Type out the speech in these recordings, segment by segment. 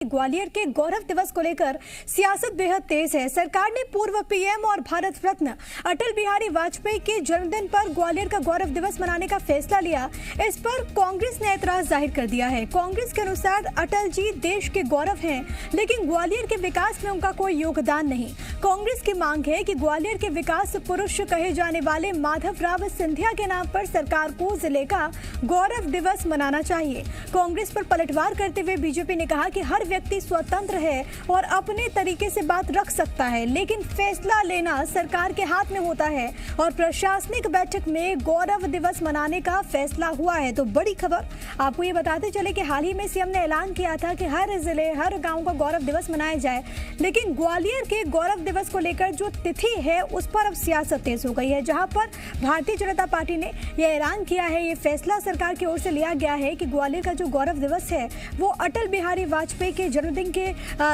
ग्वालियर के गौरव दिवस को लेकर सियासत बेहद तेज है। सरकार ने पूर्व पीएम और भारत रत्न अटल बिहारी वाजपेयी के जन्मदिन पर ग्वालियर का गौरव दिवस मनाने का फैसला लिया। इस पर कांग्रेस ने ऐतराज जाहिर कर दिया है। कांग्रेस के अनुसार अटल जी देश के गौरव हैं, लेकिन ग्वालियर के विकास में उनका कोई योगदान नहीं। कांग्रेस की मांग है कि ग्वालियर के विकास पुरुष कहे जाने वाले माधवराव सिंधिया के नाम पर सरकार को जिले का गौरव दिवस मनाना चाहिए। कांग्रेस पर पलटवार करते हुए बीजेपी ने कहा कि हर व्यक्ति स्वतंत्र है और अपने तरीके से बात रख सकता है, लेकिन फैसला लेना सरकार के हाथ में होता है और प्रशासनिक बैठक में गौरव दिवस मनाने का फैसला हुआ है। तो बड़ी खबर आपको ये बताते चले कि हाल ही में सीएम ने ऐलान किया था कि हर जिले हर गांव का गौरव दिवस मनाया जाए, लेकिन ग्वालियर के गौरव दिवस को लेकर जो तिथि है उस पर अब सियासत तेज हो गई है। जहां पर भारतीय जनता पार्टी ने यह ऐलान किया है, ये फैसला सरकार की ओर से लिया गया है कि ग्वालियर का जो गौरव दिवस है वो अटल बिहारी वाजपेयी के जन्मदिन के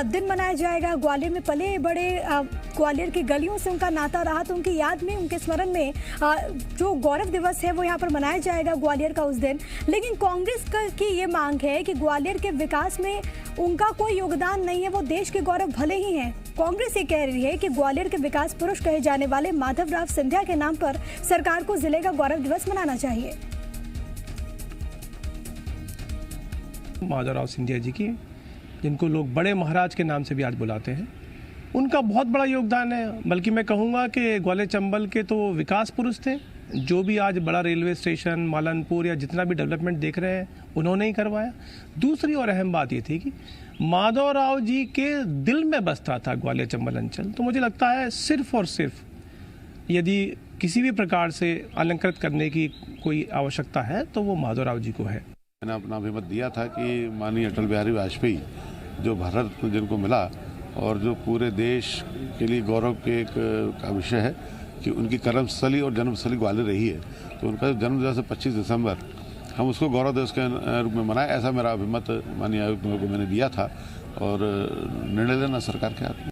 दिन मनाया जाएगा। ग्वालियर में पले बड़े ग्वालियर की गलियों से उनका नाता रहा, तो उनकी याद में उनके स्मरण में जो गौरव दिवस है वो यहाँ पर मनाया जाएगा ग्वालियर का उस दिन। लेकिन कांग्रेस की ये मांग है कि ग्वालियर के विकास में उनका कोई योगदान नहीं है, वो देश के गौरव भले ही हैं। कांग्रेस ये कह रही है कि ग्वालियर के विकास पुरुष कहे जाने वाले माधवराव सिंधिया के नाम पर सरकार को जिले का गौरव दिवस मनाना चाहिए। माधवराव सिंधिया जी की, जिनको लोग बड़े महाराज के नाम से भी आज बुलाते हैं, उनका बहुत बड़ा योगदान है। बल्कि मैं कहूँगा कि ग्वालियर चंबल के तो विकास पुरुष थे। जो भी आज बड़ा रेलवे स्टेशन, मालनपुर या जितना भी डेवलपमेंट देख रहे हैं, उन्होंने ही करवाया। दूसरी और अहम बात ये थी कि माधवराव जी के दिल में बसता था ग्वालियर चंबल अंचल। तो मुझे लगता है सिर्फ और सिर्फ यदि किसी भी प्रकार से अलंकृत करने की कोई आवश्यकता है तो वो माधवराव जी को है। मैंने अपना अभिमत दिया था कि माननीय अटल बिहारी वाजपेयी जो भारत रत्न जिनको मिला और जो पूरे देश के लिए गौरव के एक का विषय है कि उनकी कर्मस्थली और जन्मस्थली ग्वालियर रही है, तो उनका जो जन्म दिवस है 25 दिसंबर, हम उसको गौरव दिवस के रूप में मनाएं, ऐसा मेरा अभिमत माननीय आयुक्त को मैंने दिया था और निर्णय लेना सरकार के हाथ में।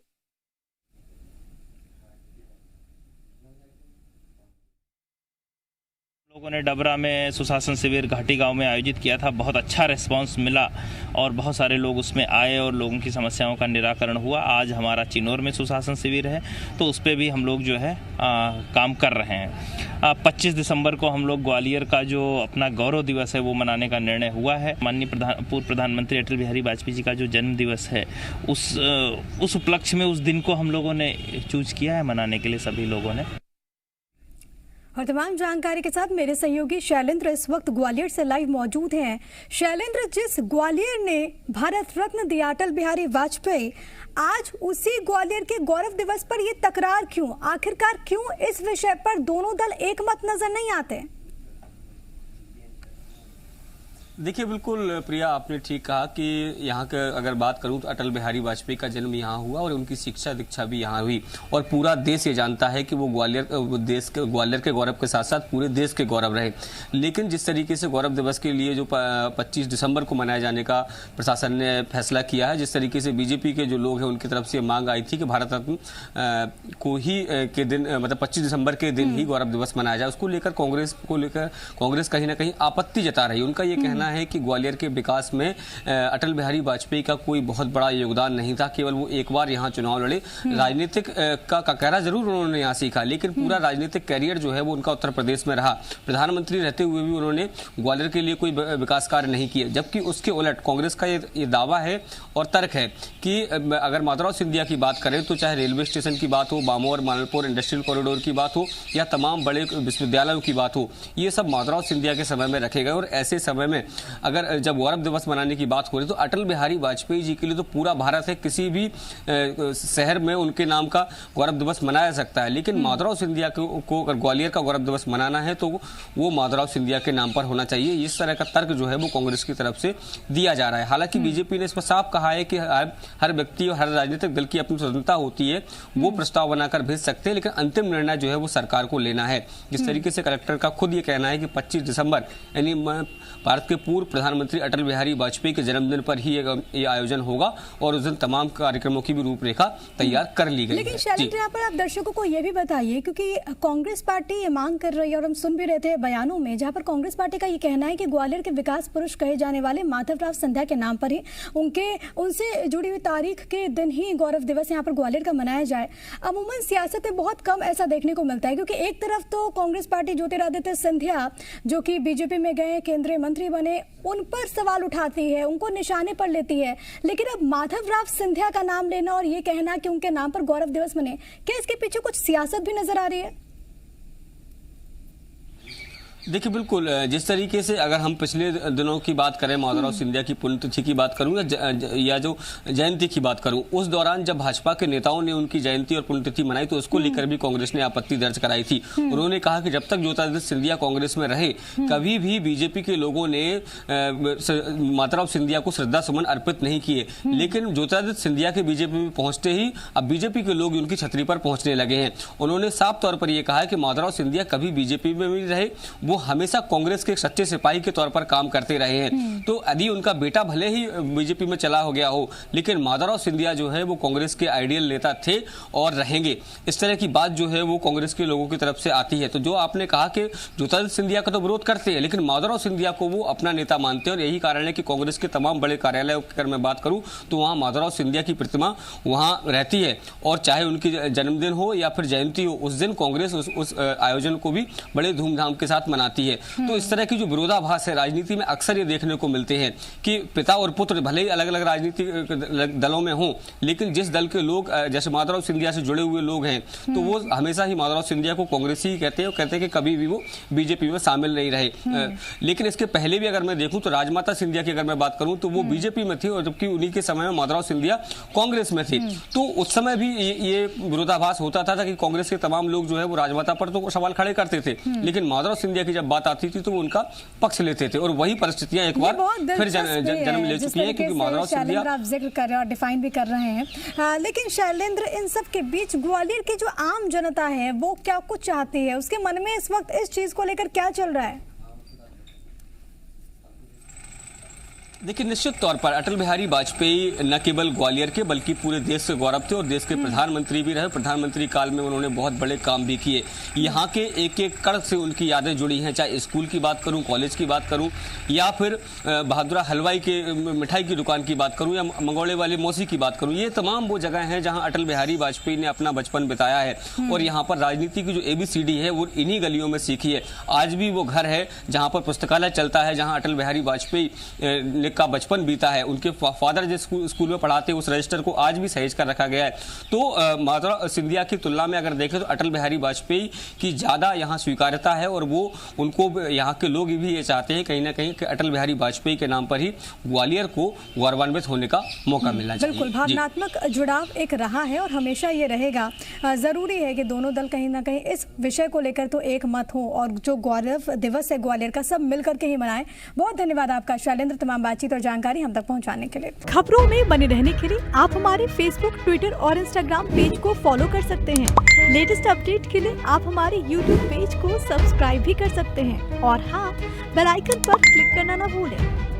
लोगों ने डबरा में सुशासन शिविर घाटी गांव में आयोजित किया था। बहुत अच्छा रिस्पांस मिला और बहुत सारे लोग उसमें आए और लोगों की समस्याओं का निराकरण हुआ। आज हमारा चिनौर में सुशासन शिविर है, तो उस पर भी हम लोग जो है काम कर रहे हैं। 25 दिसंबर को हम लोग ग्वालियर का जो अपना गौरव दिवस है वो मनाने का निर्णय हुआ है। माननीय पूर्व प्रधानमंत्री अटल बिहारी वाजपेयी जी का जो जन्म दिवस है उस उपलक्ष्य में उस दिन को हम लोगों ने चूज किया है मनाने के लिए सभी लोगों ने। और तमाम जानकारी के साथ मेरे सहयोगी शैलेंद्र इस वक्त ग्वालियर से लाइव मौजूद हैं। शैलेंद्र, जिस ग्वालियर ने भारत रत्न दिया अटल बिहारी वाजपेयी, आज उसी ग्वालियर के गौरव दिवस पर ये तकरार क्यों? आखिरकार क्यों इस विषय पर दोनों दल एकमत नजर नहीं आते? देखिए, बिल्कुल प्रिया, आपने ठीक कहा कि यहाँ के अगर बात करूँ तो अटल बिहारी वाजपेयी का जन्म यहाँ हुआ और उनकी शिक्षा दीक्षा भी यहाँ हुई और पूरा देश ये जानता है कि वो ग्वालियर के गौरव के साथ साथ पूरे देश के गौरव रहे। लेकिन जिस तरीके से गौरव दिवस के लिए जो 25 दिसंबर को मनाए जाने का प्रशासन ने फैसला किया है, जिस तरीके से बीजेपी के जो लोग हैं उनकी तरफ से मांग आई थी कि भारत रत्न को ही के दिन मतलब 25 दिसंबर के दिन ही गौरव दिवस मनाया जाए, उसको लेकर कांग्रेस कहीं ना कहीं आपत्ति जता रही है। उनका ये कहना है कि ग्वालियर के विकास में अटल बिहारी वाजपेयी का कोई बहुत बड़ा योगदान नहीं था, केवल वो एक बार यहाँ चुनाव लड़े। राजनीतिक का कहना जरूर उन्होंने यहाँ सीखा, लेकिन पूरा राजनीतिक कैरियर जो है वो उनका उत्तर प्रदेश में रहा। प्रधानमंत्री रहते हुए भी उन्होंने ग्वालियर के लिए कोई विकास कार्य नहीं किए, जबकि उसके उलट कांग्रेस का ये दावा है और तर्क है कि अगर माधवराव सिंधिया की बात करें तो चाहे रेलवे स्टेशन की बात हो, बामोर मालनपुर इंडस्ट्रियल कॉरिडोर की बात हो या तमाम बड़े विश्वविद्यालयों की बात हो, ये सब माधवराव सिंधिया के समय में रखे गए। और ऐसे समय में अगर जब गौरव दिवस मनाने की बात हो रही तो अटल बिहारी वाजपेयी जी के लिए तो पूरा भारत है, किसी भी शहर में उनके नाम का गौरव दिवस मनाया सकता है। लेकिन माधवराव सिंधिया को अगर ग्वालियर का गौरव दिवस मनाना है तो वो माधवराव सिंधिया के नाम पर होना चाहिए। इस तरह का तर्क जो है वो कांग्रेस की तरफ से दिया जा रहा है। हालांकि बीजेपी ने इस पर साफ कहा है कि हर व्यक्ति और हर राजनीतिक दल की अपनी स्वतंत्रता होती है, वो प्रस्ताव बनाकर भेज सकते हैं, लेकिन अंतिम निर्णय जो है वो सरकार को लेना है। जिस तरीके से कलेक्टर का खुद ये कहना है कि 25 दिसंबर यानी भारत के पूर्व प्रधानमंत्री अटल बिहारी वाजपेयी के जन्मदिन पर ही ये आयोजन होगा और उस दिन तमाम कार्यक्रमों की भी रूपरेखा तैयार कर ली गई। लेकिन शैलेंद्र, यहाँ पर आप दर्शकों को ये भी बताइए, क्योंकि कांग्रेस पार्टी ये मांग कर रही है और हम सुन भी रहे थे बयानों में, जहाँ पर कांग्रेस पार्टी का ये कहना है कि ग्वालियर के विकास पुरुष कहे जाने वाले माधवराव सिंधिया के नाम पर ही उनसे जुड़ी हुई तारीख के दिन ही गौरव दिवस यहाँ पर ग्वालियर का मनाया जाए। अमूमन सियासत में बहुत कम ऐसा देखने को मिलता है, क्योंकि एक तरफ तो कांग्रेस पार्टी ज्योतिरादित्य सिंधिया जो कि बीजेपी में गए, केंद्रीय मंत्री बने, उन पर सवाल उठाती है, उनको निशाने पर लेती है, लेकिन अब माधवराव सिंधिया का नाम लेना और ये कहना कि उनके नाम पर गौरव दिवस मने, क्या इसके पीछे कुछ सियासत भी नजर आ रही है? देखिए, बिल्कुल जिस तरीके से अगर हम पिछले दिनों की बात करें, माधवराव सिंधिया की पुण्यतिथि की बात करूं या जो जयंती की बात करूं, उस दौरान जब भाजपा के नेताओं ने उनकी जयंती और पुण्यतिथि मनाई तो उसको लेकर भी कांग्रेस ने आपत्ति दर्ज कराई थी। उन्होंने कहा कि जब तक ज्योतिरादित्य सिंधिया कांग्रेस में रहे, कभी भी बीजेपी के लोगों ने माधवराव सिंधिया को श्रद्धा सुमन अर्पित नहीं किए, लेकिन ज्योतिरादित्य सिंधिया के बीजेपी में पहुंचते ही अब बीजेपी के लोग उनकी छतरी पर पहुंचने लगे हैं। उन्होंने साफ तौर पर यह कहा कि माधवराव सिंधिया कभी बीजेपी में भी रहे, वो हमेशा कांग्रेस के सच्चे सिपाही के तौर पर काम करते रहे हैं। तो यदि उनका बेटा भले ही बीजेपी में चला हो गया हो, लेकिन माधवराव सिंधिया जो है वो कांग्रेस के आइडियल नेता थे और रहेंगे। इस तरह की बात जो है वो कांग्रेस के लोगों की तरफ से आती है। तो जो आपने कहा कि ज्योतिरादित्य सिंधिया का तो विरोध करते हैं, लेकिन माधवराव सिंधिया को वो अपना नेता मानते हैं और यही कारण है कि कांग्रेस के तमाम बड़े कार्यालयों की अगर मैं बात करूं तो वहां माधवराव सिंधिया की प्रतिमा वहां रहती है और चाहे उनकी जन्मदिन हो या फिर जयंती हो, उस दिन कांग्रेस उस आयोजन को भी बड़े धूमधाम के साथ मनाती है। तो इस तरह की जो विरोधाभास है राजनीति में अक्सर ये देखने को मिलते हैं कि पिता और पुत्र भले ही अलग अलग राजनीतिक दलों में हों, लेकिन जिस दल के लोग जैसे माधवराव सिंधिया से जुड़े हुए लोग हैं तो वो हमेशा ही माधवराव सिंधिया को कांग्रेसी ही कहते हैं और कहते हैं कि कभी भी वो बीजेपी में शामिल नहीं रहे। लेकिन इसके पहले भी अगर मैं देखूं तो राजमाता सिंधिया की अगर मैं बात करूं तो वो बीजेपी में थी और जबकि उन्हीं के समय में माधवराव सिंधिया कांग्रेस में थे। तो उस समय भी ये विरोधाभास होता था कि कांग्रेस के तमाम लोग जो है वो राजमाता पर तो सवाल खड़े करते थे, लेकिन माधवराव सिंधिया की जब बात आती थी तो वो उनका पक्ष लेते थे और वही परिस्थितियां एक बार फिर जन्म ले चुकी हैं, क्योंकि माधवराव सिंधिया आप जिक्र कर रहे हैं और डिफाइन भी कर रहे हैं। लेकिन शैलेंद्र, इन सब के बीच ग्वालियर की जो आम जनता है वो क्या कुछ चाहती है, उसके मन में इस वक्त इस चीज को लेकर क्या चल रहा है? देखिए, निश्चित तौर पर अटल बिहारी वाजपेयी न केवल ग्वालियर के बल्कि पूरे देश के गौरव थे और देश के प्रधानमंत्री भी रहे। प्रधानमंत्री काल में उन्होंने बहुत बड़े काम भी किए। यहाँ के एक एक कण से उनकी यादें जुड़ी हैं, चाहे स्कूल की बात करूँ, कॉलेज की बात करूँ या फिर बहादुरा हलवाई के मिठाई की दुकान की बात करूँ या मंगोड़े वाली मौसी की बात करूँ। ये तमाम वो जगह हैं जहाँ अटल बिहारी वाजपेयी ने अपना बचपन बिताया है और यहाँ पर राजनीति की जो ABCD है वो इन्हीं गलियों में सीखी है। आज भी वो घर है जहाँ पर पुस्तकालय चलता है, जहाँ अटल बिहारी वाजपेयी का बचपन बीता है। उनके फादर जिस स्कूल में पढ़ाते उस रजिस्टर को आज भी सहेज कर रखा गया है। तो माधवराव सिंधिया की तुलना में अगर देखें तो अटल बिहारी वाजपेयी की ज्यादा यहाँ स्वीकार्यता है और वो उनको यहाँ के लोग भी ये चाहते हैं कहीं ना कहीं कि अटल बिहारी वाजपेयी के नाम पर ही ग्वालियर को गौरवान्वित होने का मौका मिलना चाहिए। बिल्कुल, भावनात्मक जुड़ाव एक रहा है और हमेशा ये रहेगा। जरूरी है कि दोनों दल कहीं ना कहीं इस विषय को लेकर तो एक मत हो और जो गौरव दिवस है ग्वालियर का सब मिलकर के ही मनाएं। बहुत धन्यवाद आपका शैलेंद्र, तमाम बातचीत और जानकारी हम तक पहुंचाने के लिए। खबरों में बने रहने के लिए आप हमारे फेसबुक, ट्विटर और इंस्टाग्राम पेज को फॉलो कर सकते हैं। लेटेस्ट अपडेट के लिए आप हमारे यूट्यूब पेज को सब्सक्राइब भी कर सकते हैं और हाँ, बेल आइकन पर क्लिक करना ना भूलें।